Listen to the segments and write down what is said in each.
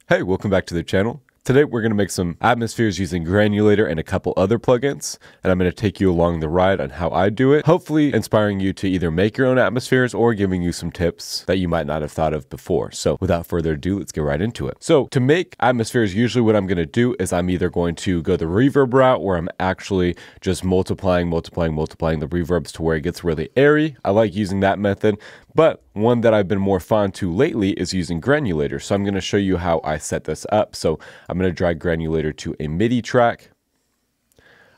Hey, welcome back to the channel. Today we're going to make some atmospheres using Granulator and a couple other plugins, and I'm going to take you along the ride on how I do it, hopefully inspiring you to either make your own atmospheres or giving you some tips that you might not have thought of before. So without further ado, let's get right into it. So to make atmospheres, usually what I'm going to do is I'm either going to go the reverb route where I'm actually just multiplying the reverbs to where it gets really airy. I like using that method. But one that I've been more fond to lately is using Granulator. So I'm going to show you how I set this up. So I'm going to drag Granulator to a MIDI track.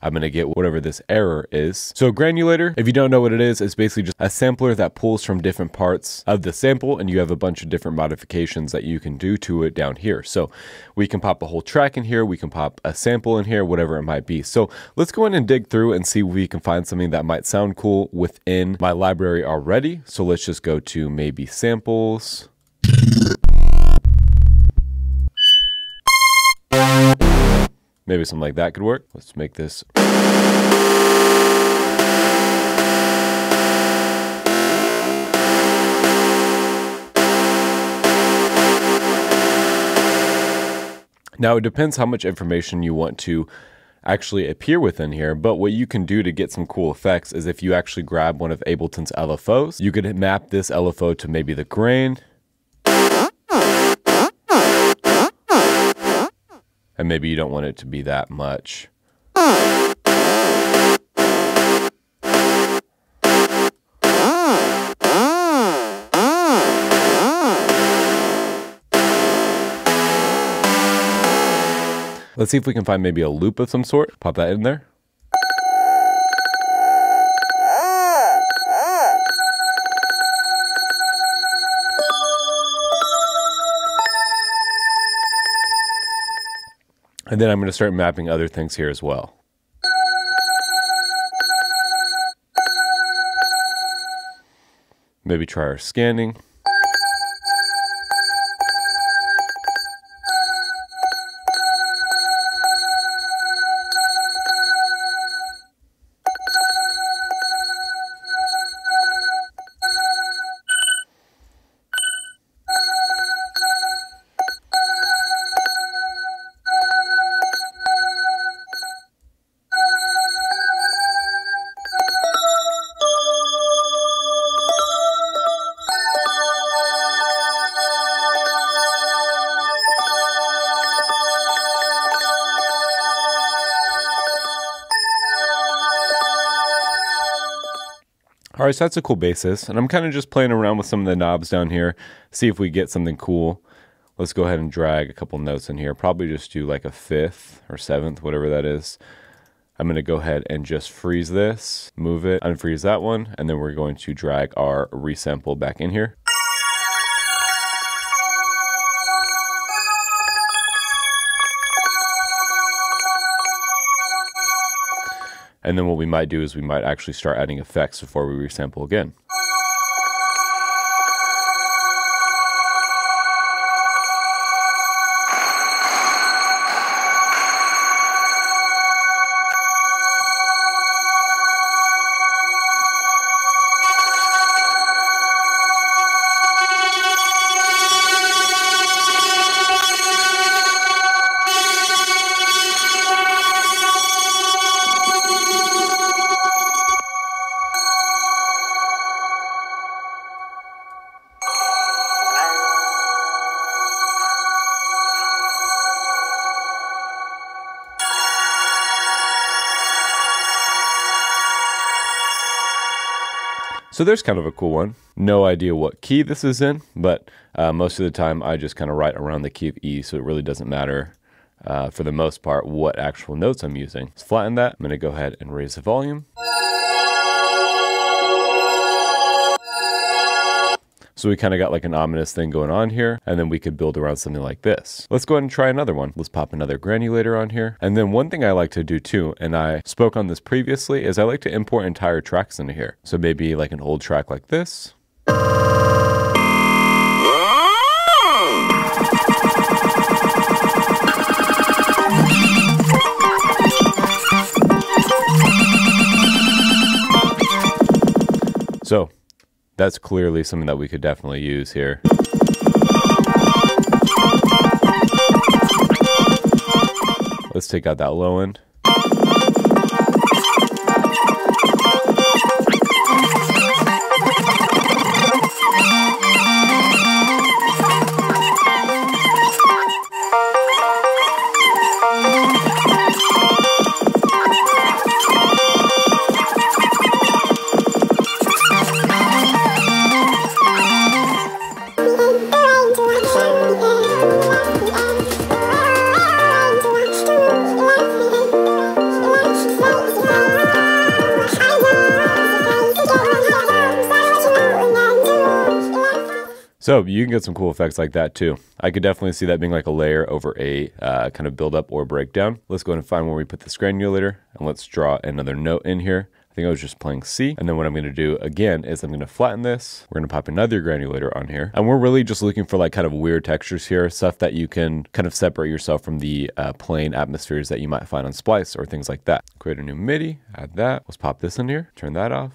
I'm going to get whatever this error is. So Granulator, if you don't know what it is, it's basically just a sampler that pulls from different parts of the sample, and you have a bunch of different modifications that you can do to it down here. So we can pop a whole track in here, we can pop a sample in here, whatever it might be. So let's go in and dig through and see if we can find something that might sound cool within my library already. So let's just go to maybe samples. Maybe something like that could work. Let's make this. Now it depends how much information you want to actually appear within here, but what you can do to get some cool effects is if you actually grab one of Ableton's LFOs, you could map this LFO to maybe the grain. And maybe you don't want it to be that much. Let's see if we can find maybe a loop of some sort. Pop that in there. And then I'm going to start mapping other things here as well. Maybe try our scanning. All right, so that's a cool basis, and I'm kind of just playing around with some of the knobs down here, see if we get something cool. Let's go ahead and drag a couple notes in here, probably just do like a 5th or 7th, whatever that is. I'm going to go ahead and just freeze this, move it, unfreeze that one, and then we're going to drag our resample back in here. And then what we might do is we might actually start adding effects before we resample again. So there's kind of a cool one. No idea what key this is in, but most of the time I just kind of write around the key of E, so it really doesn't matter for the most part what actual notes I'm using. Let's flatten that. I'm going to go ahead and raise the volume. So we kind of got like an ominous thing going on here, and then we could build around something like this. Let's go ahead and try another one. Let's pop another Granulator on here. And then one thing I like to do too, and I spoke on this previously, is I like to import entire tracks into here. So maybe like an old track like this. So that's clearly something that we could definitely use here. let's take out that low end. So you can get some cool effects like that too. I could definitely see that being like a layer over a kind of build up or breakdown. Let's go ahead and find where we put this granulator, and let's draw another note in here. I think I was just playing C. And then what I'm going to do again is I'm going to flatten this. We're going to pop another granulator on here. And we're really just looking for like kind of weird textures here, stuff that you can kind of separate yourself from the plain atmospheres that you might find on Splice or things like that. Create a new MIDI, add that. Let's pop this in here, turn that off.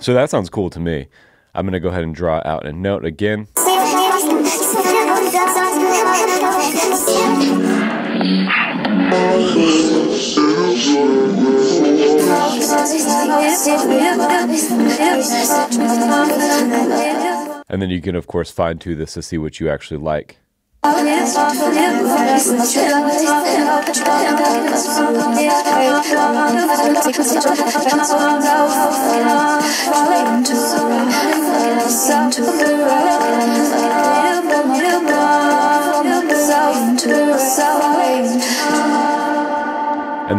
So that sounds cool to me. I'm going to go ahead and draw out a note again. And then you can, of course, fine-tune this to see what you actually like. And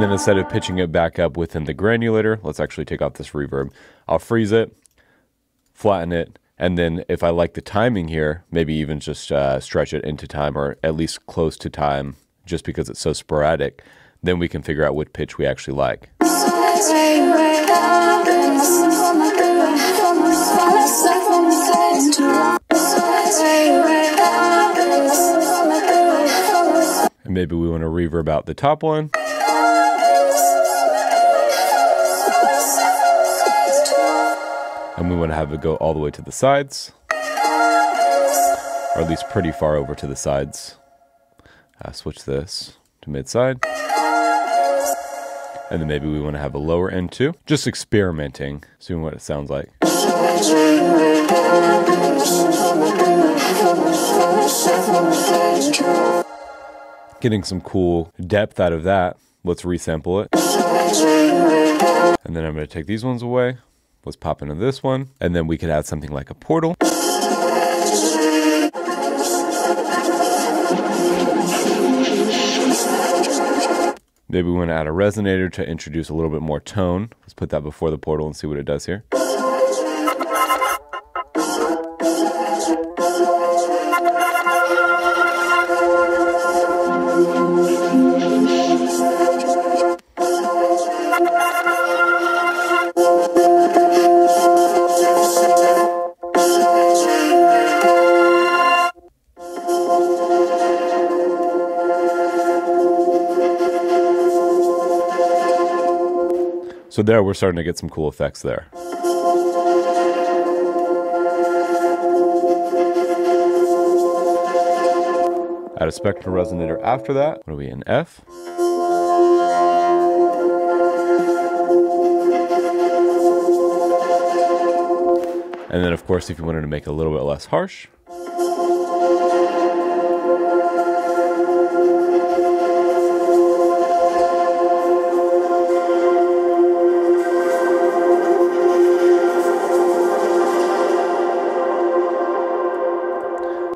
then instead of pitching it back up within the granulator, let's actually take off this reverb. I'll freeze it, flatten it, and then if I like the timing here, maybe even just stretch it into time, or at least close to time, just because it's so sporadic, then we can figure out what pitch we actually like. And maybe we want to reverb out the top one. And we want to have it go all the way to the sides, or at least pretty far over to the sides. Switch this to mid-side. And then maybe we want to have a lower end too. Just experimenting, seeing what it sounds like. Getting some cool depth out of that. Let's resample it. And then I'm going to take these ones away. Let's pop into this one, and then we could add something like a portal. Maybe we want to add a resonator to introduce a little bit more tone. Let's put that before the portal and see what it does here. So there, we're starting to get some cool effects there. Add a spectral resonator after that. What are we in F? And then of course, if you wanted to make it a little bit less harsh,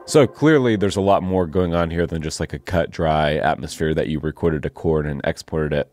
so clearly there's a lot more going on here than just like a cut dry atmosphere that you recorded a chord and exported it.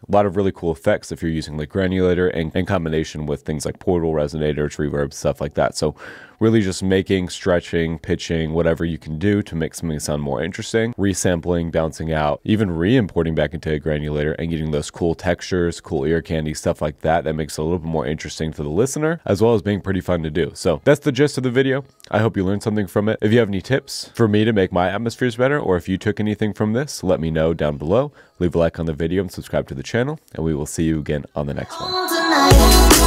A lot of really cool effects if you're using like granulator and in combination with things like portal, resonators, reverb, stuff like that. So really just making, stretching, pitching, whatever you can do to make something sound more interesting, resampling, bouncing out, even re-importing back into a granulator and getting those cool textures, cool ear candy, stuff like that makes it a little bit more interesting to the listener, as well as being pretty fun to do. So that's the gist of the video. I hope you learned something from it. If you have any tips for me to make my atmospheres better, or if you took anything from this, let me know down below. Leave a like on the video and subscribe to the channel, and we will see you again on the next one.